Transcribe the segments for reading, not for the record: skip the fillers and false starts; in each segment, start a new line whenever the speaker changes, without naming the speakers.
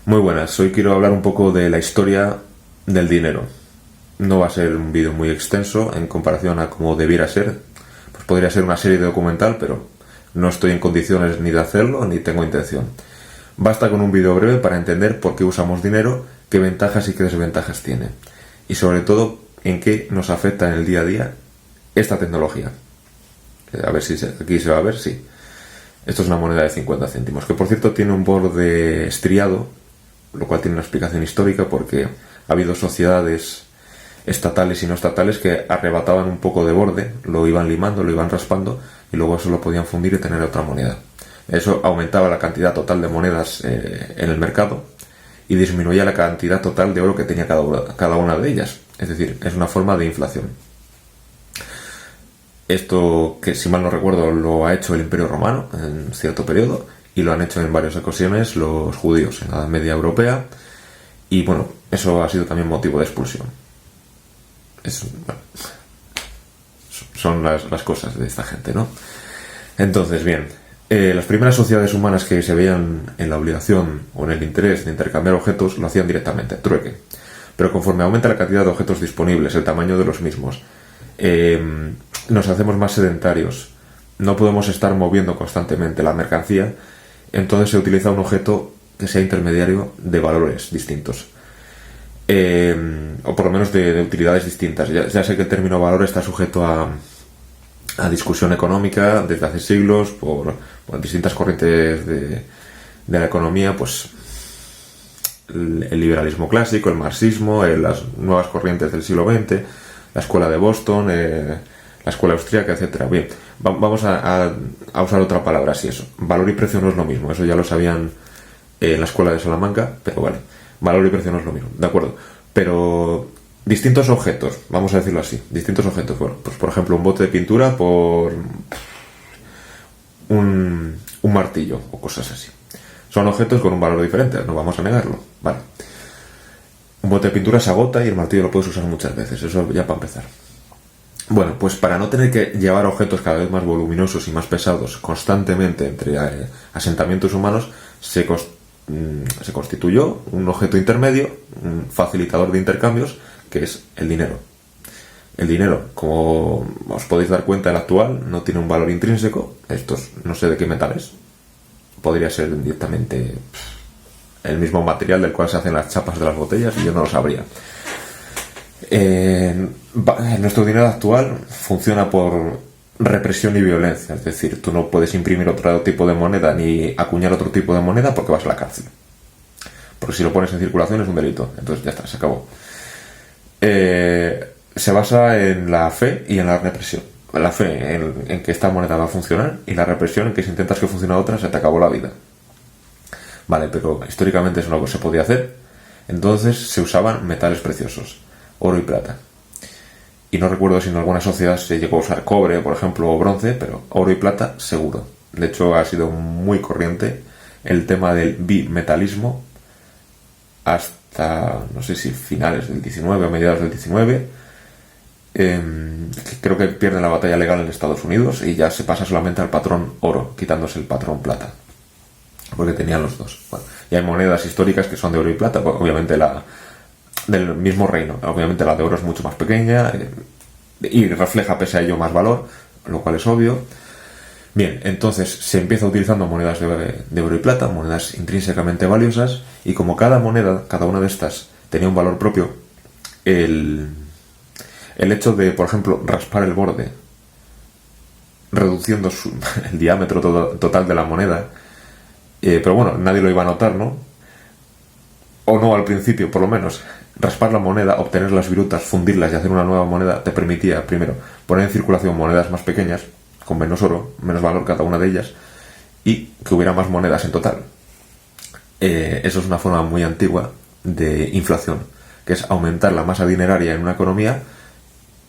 Muy buenas, hoy quiero hablar un poco de la historia del dinero. No va a ser un vídeo muy extenso en comparación a cómo debiera ser. Pues podría ser una serie documental, pero no estoy en condiciones ni de hacerlo ni tengo intención. Basta con un vídeo breve para entender por qué usamos dinero, qué ventajas y qué desventajas tiene. Y sobre todo, en qué nos afecta en el día a día esta tecnología. A ver si aquí se va a ver, sí. Esto es una moneda de 50 céntimos, que por cierto tiene un borde estriado, lo cual tiene una explicación histórica porque ha habido sociedades estatales y no estatales que arrebataban un poco de borde, lo iban limando, lo iban raspando y luego eso lo podían fundir y tener otra moneda. Eso aumentaba la cantidad total de monedas en el mercado y disminuía la cantidad total de oro que tenía cada una de ellas. Es decir, es una forma de inflación. Esto, que si mal no recuerdo, lo ha hecho el Imperio Romano en cierto periodo y lo han hecho en varias ocasiones los judíos en la Edad Media Europea, y bueno, eso ha sido también motivo de expulsión. Son las cosas de esta gente, ¿no? Entonces, bien, las primeras sociedades humanas que se veían en la obligación o en el interés de intercambiar objetos lo hacían directamente, trueque. Pero conforme aumenta la cantidad de objetos disponibles, el tamaño de los mismos, nos hacemos más sedentarios, no podemos estar moviendo constantemente la mercancía, entonces se utiliza un objeto que sea intermediario de valores distintos, o por lo menos de utilidades distintas. Ya sé que el término valor está sujeto a discusión económica desde hace siglos por distintas corrientes de la economía, pues el liberalismo clásico, el marxismo, las nuevas corrientes del siglo XX, la escuela de Boston, la escuela austríaca, etcétera. Bien, vamos a usar otra palabra, así eso. Valor y precio no es lo mismo, eso ya lo sabían en la escuela de Salamanca, pero vale, valor y precio no es lo mismo, de acuerdo. Pero distintos objetos, vamos a decirlo así, distintos objetos. Bueno, pues por ejemplo, un bote de pintura por un martillo o cosas así. Son objetos con un valor diferente, no vamos a negarlo, vale. Un bote de pintura se agota y el martillo lo puedes usar muchas veces, eso ya para empezar. Bueno, pues para no tener que llevar objetos cada vez más voluminosos y más pesados constantemente entre asentamientos humanos, se constituyó un objeto intermedio, un facilitador de intercambios, que es el dinero. El dinero, como os podéis dar cuenta, el actual no tiene un valor intrínseco. Estos no sé de qué metal es. Podría ser directamente el mismo material del cual se hacen las chapas de las botellas y yo no lo sabría. Nuestro dinero actual funciona por represión y violencia, es decir, tú no puedes imprimir otro tipo de moneda ni acuñar otro tipo de moneda porque vas a la cárcel, porque si lo pones en circulación es un delito, entonces ya está, se acabó. Se basa en la fe y en la represión. La fe en que esta moneda va a funcionar y la represión en que si intentas que funcione otra se te acabó la vida. Vale, pero históricamente eso no se podía hacer, entonces se usaban metales preciosos, oro y plata. Y no recuerdo si en alguna sociedad se llegó a usar cobre, por ejemplo, o bronce, pero oro y plata seguro. De hecho, ha sido muy corriente el tema del bimetalismo hasta, no sé si finales del 19 o mediados del 19. Creo que pierden la batalla legal en Estados Unidos y ya se pasa solamente al patrón oro, quitándose el patrón plata, porque tenían los dos. Bueno, y hay monedas históricas que son de oro y plata, pues, obviamente del mismo reino. Obviamente la de oro es mucho más pequeña y refleja pese a ello más valor, lo cual es obvio. Bien, entonces se empieza utilizando monedas de oro y plata, monedas intrínsecamente valiosas, y como cada moneda, cada una de estas tenía un valor propio, el hecho de, por ejemplo, raspar el borde reduciendo el diámetro total de la moneda, pero bueno, nadie lo iba a notar, ¿no? O no al principio, por lo menos. Raspar la moneda, obtener las virutas, fundirlas y hacer una nueva moneda te permitía, primero, poner en circulación monedas más pequeñas, con menos oro, menos valor cada una de ellas, y que hubiera más monedas en total. Eso es una forma muy antigua de inflación, que es aumentar la masa dineraria en una economía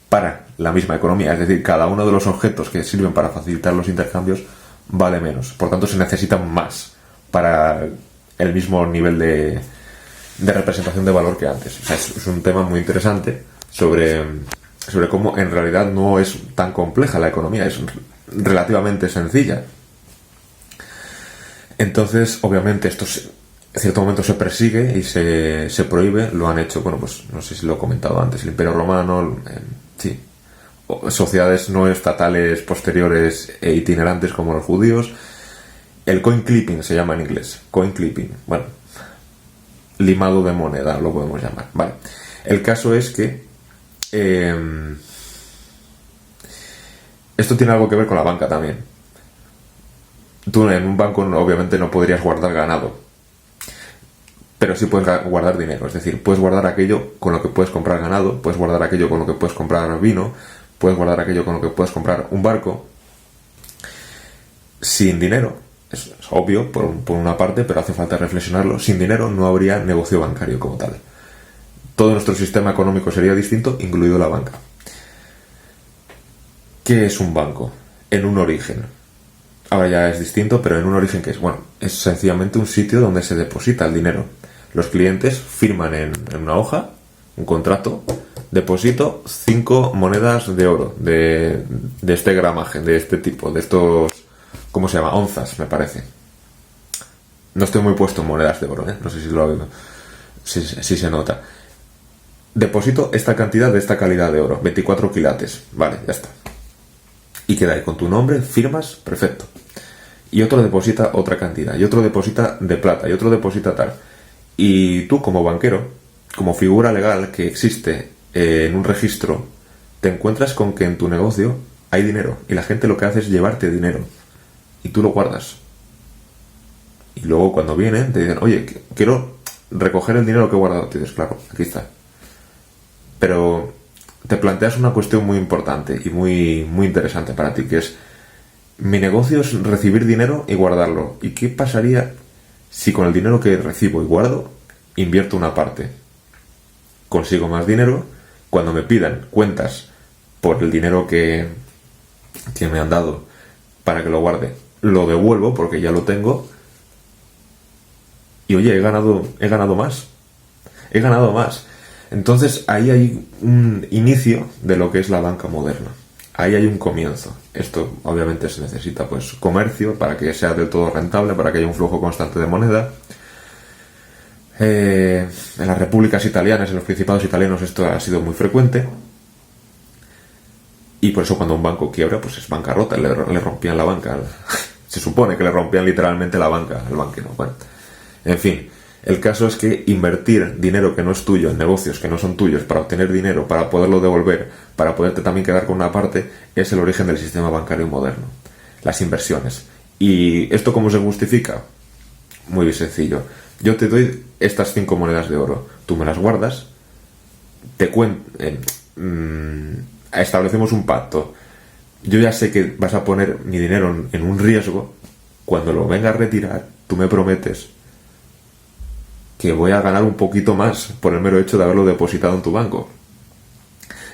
para la misma economía. Es decir, cada uno de los objetos que sirven para facilitar los intercambios vale menos. Por tanto, se necesitan más para el mismo nivel de representación de valor que antes. O sea, es un tema muy interesante sobre cómo en realidad no es tan compleja la economía, es relativamente sencilla. Entonces, obviamente, en cierto momento se persigue y se prohíbe. Lo han hecho, bueno, pues no sé si lo he comentado antes, el Imperio Romano, sí, sociedades no estatales posteriores e itinerantes como los judíos. El coin clipping se llama en inglés, coin clipping, bueno, limado de moneda lo podemos llamar, vale. El caso es que esto tiene algo que ver con la banca también. Tú en un banco obviamente no podrías guardar ganado, pero sí puedes guardar dinero. Es decir, puedes guardar aquello con lo que puedes comprar ganado, puedes guardar aquello con lo que puedes comprar vino, puedes guardar aquello con lo que puedes comprar un barco. Sin dinero, es obvio por una parte, pero hace falta reflexionarlo. Sin dinero no habría negocio bancario como tal. Todo nuestro sistema económico sería distinto, incluido la banca. ¿Qué es un banco? En un origen. Ahora ya es distinto, pero en un origen, ¿qué es? Bueno, es sencillamente un sitio donde se deposita el dinero. Los clientes firman en una hoja un contrato, deposito 5 monedas de oro de este gramaje, de este tipo, de estos, ¿cómo se llama? Onzas, me parece. No estoy muy puesto en monedas de oro, ¿eh? No sé si se nota. Deposito esta cantidad de esta calidad de oro, 24 quilates. Vale, ya está. Y queda ahí con tu nombre, firmas, perfecto. Y otro deposita otra cantidad, y otro deposita de plata, y otro deposita tal. Y tú, como banquero, como figura legal que existe en un registro, te encuentras con que en tu negocio hay dinero, y la gente lo que hace es llevarte dinero, y tú lo guardas. Y luego cuando vienen te dicen, oye, quiero recoger el dinero que he guardado. Te dices, claro, aquí está. Pero te planteas una cuestión muy importante y muy, muy interesante para ti, que es: mi negocio es recibir dinero y guardarlo. ¿Y qué pasaría si con el dinero que recibo y guardo invierto una parte? Consigo más dinero. Cuando me pidan cuentas por el dinero que me han dado para que lo guarde, lo devuelvo porque ya lo tengo. Y oye, he ganado más. He ganado más. Entonces ahí hay un inicio de lo que es la banca moderna. Ahí hay un comienzo. Esto obviamente se necesita pues comercio para que sea del todo rentable, para que haya un flujo constante de moneda. En las repúblicas italianas, en los principados italianos, esto ha sido muy frecuente. Y por eso cuando un banco quiebra, pues es bancarrota, le rompían la banca. Se supone que le rompían literalmente la banca al banquero. Bueno, en fin. El caso es que invertir dinero que no es tuyo en negocios que no son tuyos para obtener dinero, para poderlo devolver, para poderte también quedar con una parte, es el origen del sistema bancario moderno. Las inversiones. ¿Y esto cómo se justifica? Muy sencillo. Yo te doy estas 5 monedas de oro. Tú me las guardas. Establecemos un pacto. Yo ya sé que vas a poner mi dinero en un riesgo. Cuando lo venga a retirar, tú me prometes que voy a ganar un poquito más por el mero hecho de haberlo depositado en tu banco.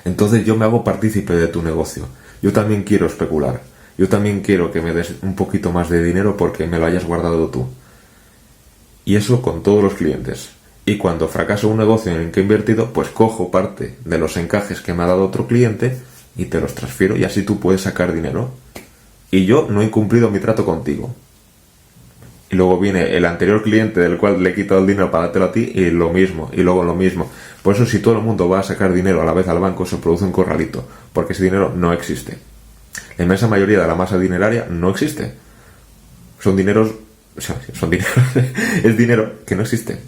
Entonces yo me hago partícipe de tu negocio. Yo también quiero especular. Yo también quiero que me des un poquito más de dinero porque me lo hayas guardado tú. Y eso con todos los clientes. Y cuando fracaso un negocio en el que he invertido, pues cojo parte de los encajes que me ha dado otro cliente y te los transfiero, y así tú puedes sacar dinero. Y yo no he cumplido mi trato contigo. Y luego viene el anterior cliente del cual le he quitado el dinero para dártelo a ti, y lo mismo, y luego lo mismo. Por eso, si todo el mundo va a sacar dinero a la vez al banco, se produce un corralito, porque ese dinero no existe. La inmensa mayoría de la masa dineraria no existe. Son dineros, es dinero que no existe.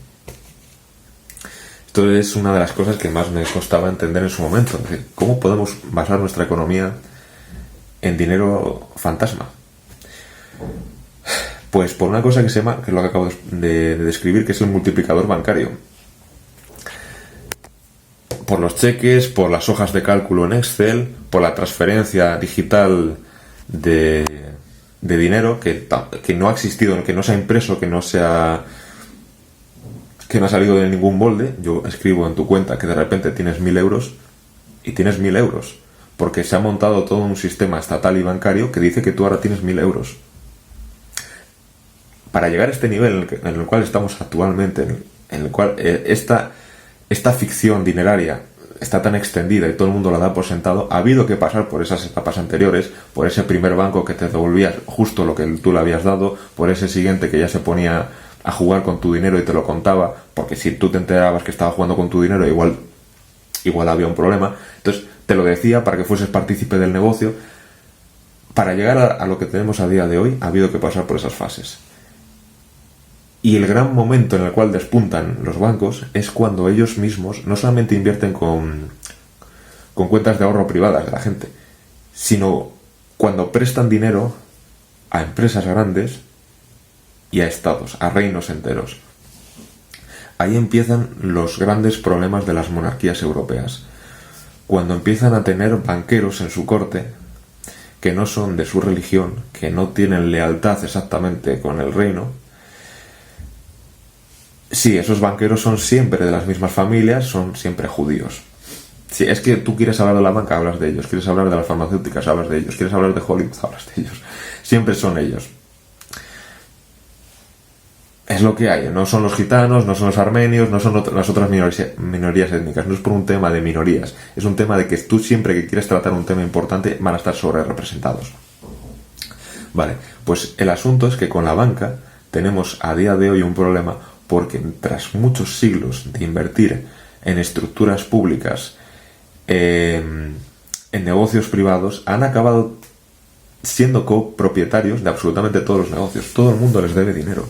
Esto es una de las cosas que más me costaba entender en su momento. Es decir, ¿cómo podemos basar nuestra economía en dinero fantasma? Pues por una cosa que se llama, que es lo que acabo de describir, que es el multiplicador bancario. Por los cheques, por las hojas de cálculo en Excel, por la transferencia digital de dinero que no ha existido, que no se ha impreso, que no ha salido de ningún molde. Yo escribo en tu cuenta que de repente tienes 1.000 euros y tienes 1.000 euros, porque se ha montado todo un sistema estatal y bancario que dice que tú ahora tienes 1.000 euros. Para llegar a este nivel en el cual estamos actualmente, en el cual esta ficción dineraria está tan extendida y todo el mundo la da por sentado, ha habido que pasar por esas etapas anteriores, por ese primer banco que te devolvía justo lo que tú le habías dado, por ese siguiente que ya se ponía a jugar con tu dinero y te lo contaba, porque si tú te enterabas que estaba jugando con tu dinero, igual había un problema. Entonces te lo decía para que fueses partícipe del negocio. Para llegar a lo que tenemos a día de hoy, ha habido que pasar por esas fases. Y el gran momento en el cual despuntan los bancos es cuando ellos mismos no solamente invierten con cuentas de ahorro privadas de la gente, sino cuando prestan dinero a empresas grandes y a estados, a reinos enteros. Ahí empiezan los grandes problemas de las monarquías europeas. Cuando empiezan a tener banqueros en su corte que no son de su religión, que no tienen lealtad exactamente con el reino. Sí, esos banqueros son siempre de las mismas familias, son siempre judíos. Si es que tú quieres hablar de la banca, hablas de ellos. Quieres hablar de las farmacéuticas, hablas de ellos. Quieres hablar de Hollywood, hablas de ellos. Siempre son ellos. Es lo que hay. No son los gitanos, no son los armenios, no son las otras minorías étnicas. No es por un tema de minorías. Es un tema de que tú siempre que quieres tratar un tema importante van a estar sobre representados. Vale, pues el asunto es que con la banca tenemos a día de hoy un problema porque tras muchos siglos de invertir en estructuras públicas, en negocios privados, han acabado siendo copropietarios de absolutamente todos los negocios. Todo el mundo les debe dinero.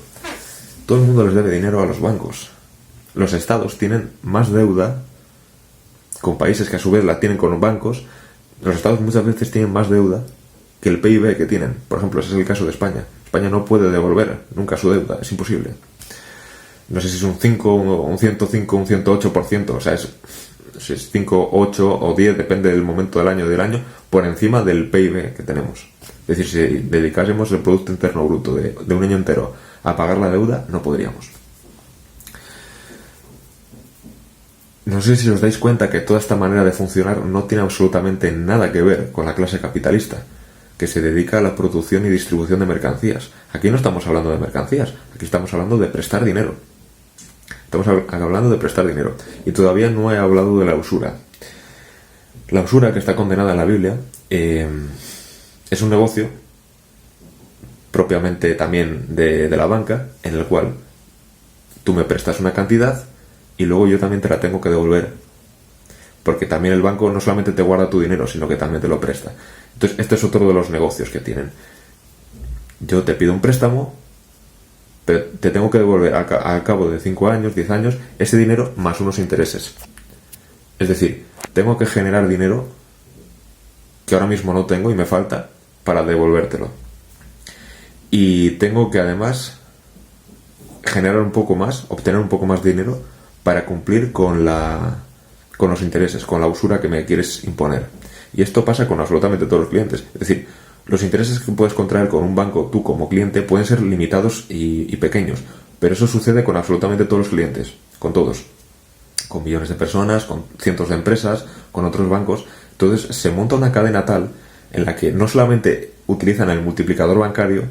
Todo el mundo les debe dinero a los bancos. Los estados tienen más deuda con países que a su vez la tienen con los bancos. Los estados muchas veces tienen más deuda que el PIB que tienen. Por ejemplo, ese es el caso de España. España no puede devolver nunca su deuda, es imposible. No sé si es un 5, un 105, un 108%, o sea, es 5, 8 o 10, depende del momento del año, por encima del PIB que tenemos. Es decir, si dedicásemos el Producto Interno Bruto de un año entero a pagar la deuda, no podríamos. No sé si os dais cuenta que toda esta manera de funcionar no tiene absolutamente nada que ver con la clase capitalista, que se dedica a la producción y distribución de mercancías. Aquí no estamos hablando de mercancías, aquí estamos hablando de prestar dinero. Estamos hablando de prestar dinero. Y todavía no he hablado de la usura. La usura, que está condenada en la Biblia, es un negocio propiamente también de la banca, en el cual tú me prestas una cantidad y luego yo también te la tengo que devolver, porque también el banco no solamente te guarda tu dinero, sino que también te lo presta. Entonces este es otro de los negocios que tienen. Yo te pido un préstamo, pero te tengo que devolver al cabo de 5 años, 10 años, ese dinero más unos intereses. Es decir, tengo que generar dinero que ahora mismo no tengo y me falta para devolvértelo. Y tengo que además generar un poco más, obtener un poco más de dinero para cumplir con los intereses, con la usura que me quieres imponer. Y esto pasa con absolutamente todos los clientes. Es decir, los intereses que puedes contraer con un banco tú como cliente pueden ser limitados y pequeños, pero eso sucede con absolutamente todos los clientes, con todos, con millones de personas, con cientos de empresas, con otros bancos. Entonces se monta una cadena tal en la que no solamente utilizan el multiplicador bancario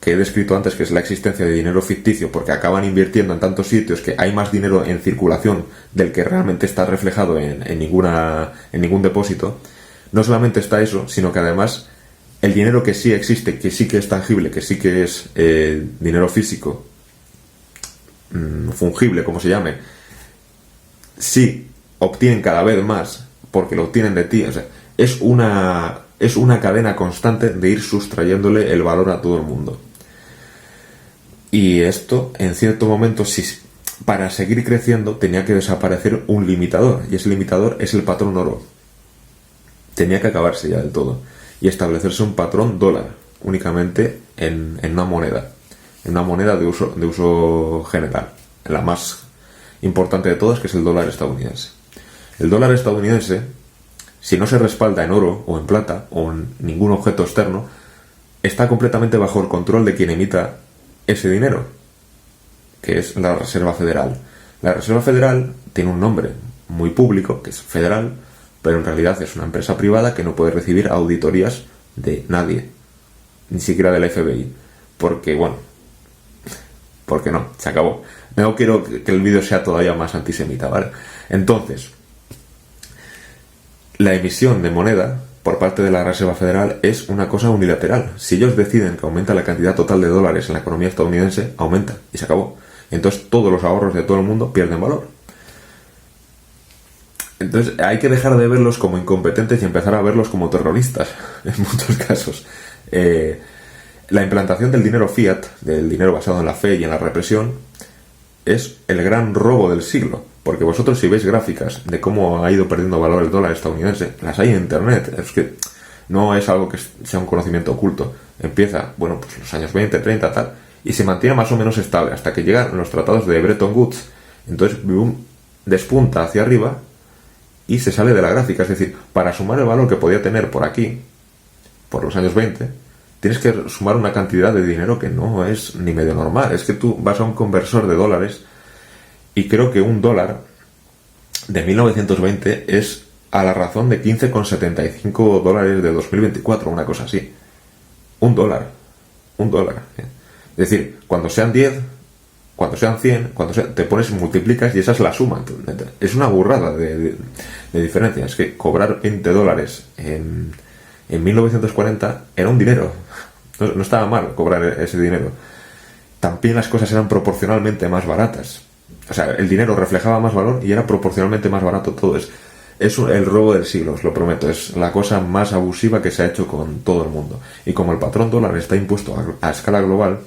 que he descrito antes, que es la existencia de dinero ficticio, porque acaban invirtiendo en tantos sitios que hay más dinero en circulación del que realmente está reflejado en ningún depósito. No solamente está eso, sino que además el dinero que sí existe, que sí que es tangible, que sí que es dinero físico, fungible, como se llame, sí obtienen cada vez más porque lo obtienen de ti. O sea, es una cadena constante de ir sustrayéndole el valor a todo el mundo. Y esto, en cierto momento, para seguir creciendo, tenía que desaparecer un limitador. Y ese limitador es el patrón oro. Tenía que acabarse ya del todo. Y establecerse un patrón dólar, únicamente en una moneda. En una moneda de uso general. La más importante de todas, que es el dólar estadounidense. El dólar estadounidense, si no se respalda en oro o en plata o en ningún objeto externo, está completamente bajo el control de quien emita ese dinero, que es la Reserva Federal. La Reserva Federal tiene un nombre muy público, que es federal, pero en realidad es una empresa privada que no puede recibir auditorías de nadie, ni siquiera del FBI, porque no, se acabó. No quiero que el vídeo sea todavía más antisemita, ¿vale? Entonces, la emisión de moneda por parte de la Reserva Federal es una cosa unilateral. Si ellos deciden que aumenta la cantidad total de dólares en la economía estadounidense, aumenta y se acabó. Entonces todos los ahorros de todo el mundo pierden valor. Entonces hay que dejar de verlos como incompetentes y empezar a verlos como terroristas, en muchos casos. La implantación del dinero fiat, del dinero basado en la fe y en la represión, es el gran robo del siglo. Porque vosotros, si veis gráficas de cómo ha ido perdiendo valor el dólar estadounidense, las hay en internet. Es que no es algo que sea un conocimiento oculto. Empieza, bueno, pues los años 20, 30, tal, y se mantiene más o menos estable hasta que llegan los tratados de Bretton Woods. Entonces, boom, despunta hacia arriba y se sale de la gráfica. Es decir, para sumar el valor que podía tener por aquí, por los años 20, tienes que sumar una cantidad de dinero que no es ni medio normal. Es que tú vas a un conversor de dólares y creo que un dólar de 1920 es a la razón de 15,75 dólares de 2024, una cosa así. Un dólar. Es decir, cuando sean 10, cuando sean 100, te pones y multiplicas y esa es la suma. Es una burrada de diferencia. Es que cobrar 20 dólares en 1940 era un dinero. No estaba mal cobrar ese dinero. También las cosas eran proporcionalmente más baratas. O sea, el dinero reflejaba más valor y era proporcionalmente más barato todo. Es el robo del siglo, os lo prometo. Es la cosa más abusiva que se ha hecho con todo el mundo. Y como el patrón dólar está impuesto a escala global,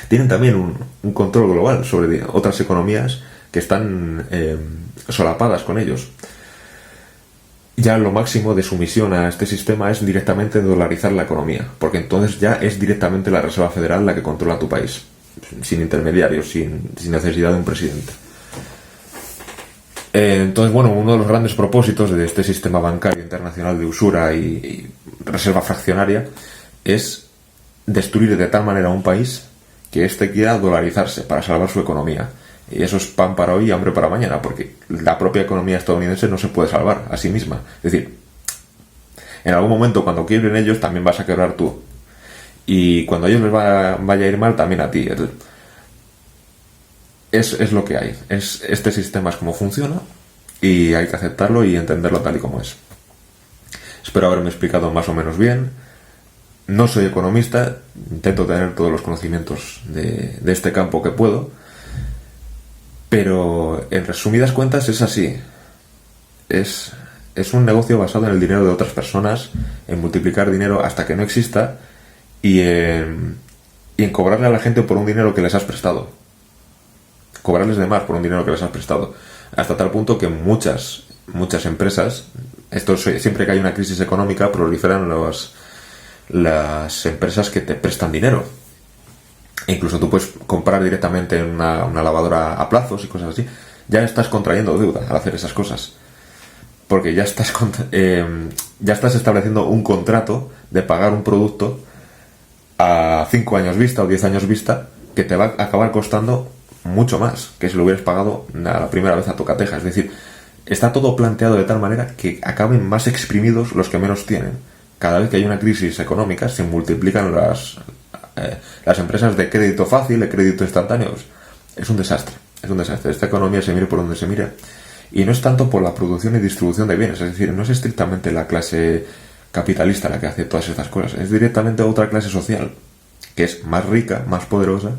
tienen también un control global sobre otras economías que están solapadas con ellos. Ya lo máximo de sumisión a este sistema es directamente dolarizar la economía, porque entonces ya es directamente la Reserva Federal la que controla tu país, sin intermediarios, sin necesidad de un presidente. Entonces, bueno, uno de los grandes propósitos de este sistema bancario internacional de usura y reserva fraccionaria es destruir de tal manera un país que éste quiera dolarizarse para salvar su economía. Y eso es pan para hoy y hambre para mañana, porque la propia economía estadounidense no se puede salvar a sí misma. Es decir, en algún momento cuando quiebren ellos también vas a quebrar tú. Y cuando a ellos les vaya a ir mal, también a ti. Es lo que hay. Este sistema es como funciona y hay que aceptarlo y entenderlo tal y como es. Espero haberme explicado más o menos bien. No soy economista, intento tener todos los conocimientos de este campo que puedo. Pero en resumidas cuentas es así. Es un negocio basado en el dinero de otras personas, en multiplicar dinero hasta que no exista y en cobrarle a la gente por un dinero que les has prestado. Cobrarles de más por un dinero que les has prestado. Hasta tal punto que muchas empresas, siempre que hay una crisis económica, proliferan las empresas que te prestan dinero. Incluso tú puedes comprar directamente una lavadora a plazos y cosas así. Ya estás contrayendo deuda al hacer esas cosas. Porque ya estás estableciendo un contrato de pagar un producto a 5 años vista o 10 años vista que te va a acabar costando mucho más que si lo hubieras pagado la primera vez a tocateja. Es decir, está todo planteado de tal manera que acaben más exprimidos los que menos tienen. Cada vez que hay una crisis económica se multiplican las empresas de crédito fácil, de crédito instantáneo. Es un desastre. Esta economía se mire por donde se mire. Y no es tanto por la producción y distribución de bienes. Es decir, no es estrictamente la clase capitalista la que hace todas estas cosas. Es directamente otra clase social que es más rica, más poderosa,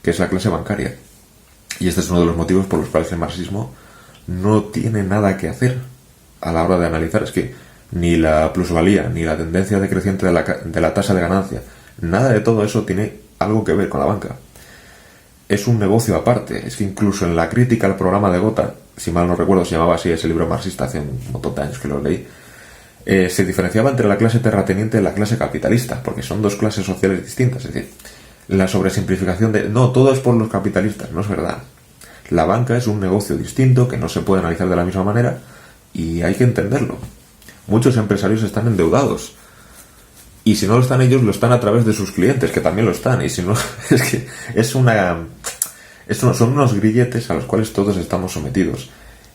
que es la clase bancaria. Y este es uno de los motivos por los cuales el marxismo no tiene nada que hacer a la hora de analizar. Es que ni la plusvalía, ni la tendencia decreciente de la tasa de ganancia, nada de todo eso tiene algo que ver con la banca. Es un negocio aparte. Es que incluso en la crítica al programa de Gotha, si mal no recuerdo se llamaba así ese libro marxista, hace un montón de años que lo leí, se diferenciaba entre la clase terrateniente y la clase capitalista, porque son dos clases sociales distintas. Es decir, la sobresimplificación de no, todo es por los capitalistas, no es verdad. La banca es un negocio distinto que no se puede analizar de la misma manera y hay que entenderlo. Muchos empresarios están endeudados. Y si no lo están ellos, lo están a través de sus clientes, que también lo están. Y si no, es que son unos grilletes a los cuales todos estamos sometidos.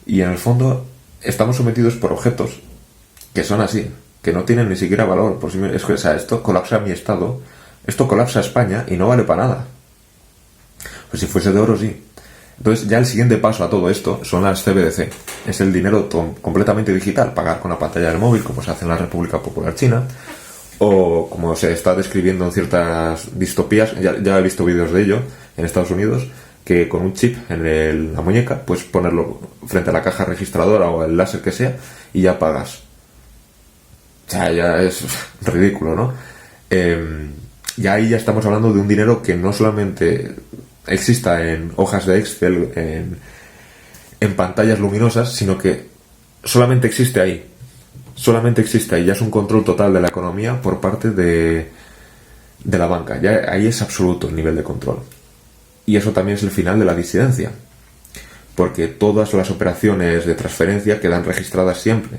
Y en el fondo, estamos sometidos por objetos que son así, que no tienen ni siquiera valor. Por si es que, o sea, esto colapsa mi Estado, esto colapsa España y no vale para nada. Pues si fuese de oro, sí. Entonces, ya el siguiente paso a todo esto son las CBDC. es el dinero completamente digital, pagar con la pantalla del móvil, como se hace en la República Popular China, o como se está describiendo en ciertas distopías. Ya he visto vídeos de ello en Estados Unidos, que con un chip en la muñeca puedes ponerlo frente a la caja registradora o el láser que sea y ya pagas. O sea, ya es ridículo, ¿no? Y ahí ya estamos hablando de un dinero que no solamente exista en hojas de Excel, en pantallas luminosas, sino que solamente existe ahí. Solamente existe ahí. Ya es un control total de la economía por parte de la banca. Ya ahí es absoluto el nivel de control. Y eso también es el final de la disidencia. Porque todas las operaciones de transferencia quedan registradas siempre.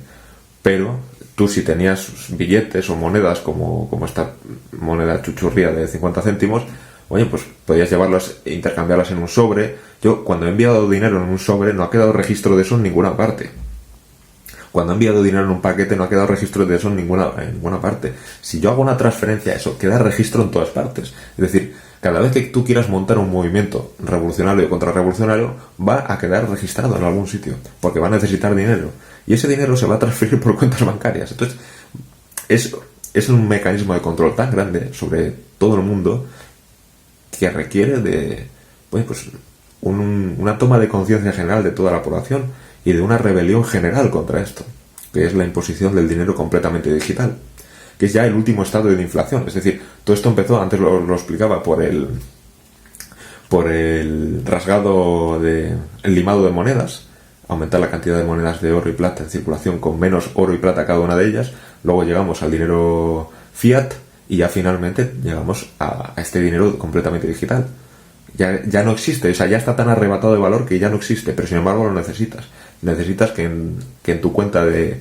Pero tú, si tenías billetes o monedas como esta moneda chuchurría de 50 céntimos, oye, pues podías llevarlas e intercambiarlas en un sobre. Yo, cuando he enviado dinero en un sobre, no ha quedado registro de eso en ninguna parte. Cuando he enviado dinero en un paquete, no ha quedado registro de eso en ninguna parte. Si yo hago una transferencia, eso queda registro en todas partes. Es decir, cada vez que tú quieras montar un movimiento revolucionario o contrarrevolucionario, va a quedar registrado en algún sitio, porque va a necesitar dinero. Y ese dinero se va a transferir por cuentas bancarias. Entonces, es un mecanismo de control tan grande sobre todo el mundo que requiere de pues una toma de conciencia general de toda la población y de una rebelión general contra esto, que es la imposición del dinero completamente digital, que es ya el último estadio de inflación. Es decir, todo esto empezó, antes lo explicaba, por el rasgado el limado de monedas, aumentar la cantidad de monedas de oro y plata en circulación con menos oro y plata cada una de ellas. Luego llegamos al dinero fiat y ya finalmente llegamos a este dinero completamente digital. Ya no existe, o sea, ya está tan arrebatado de valor que ya no existe, pero sin embargo lo necesitas. Necesitas que en tu cuenta de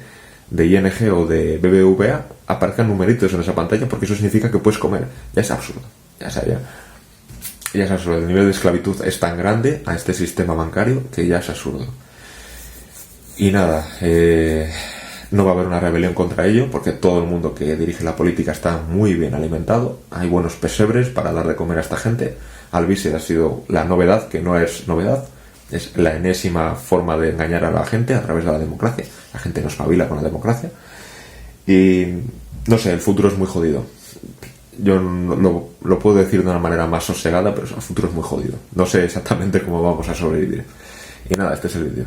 ING o de BBVA aparezcan numeritos en esa pantalla, porque eso significa que puedes comer. Ya es absurdo. Ya es absurdo. El nivel de esclavitud es tan grande a este sistema bancario que ya es absurdo. Y nada, no va a haber una rebelión contra ello, porque todo el mundo que dirige la política está muy bien alimentado. Hay buenos pesebres para dar de comer a esta gente. Alvise ha sido la novedad, que no es novedad. Es la enésima forma de engañar a la gente a través de la democracia. La gente no espabila con la democracia. Y no sé, el futuro es muy jodido. Yo lo puedo decir de una manera más sosegada, pero el futuro es muy jodido. No sé exactamente cómo vamos a sobrevivir. Y nada, este es el vídeo.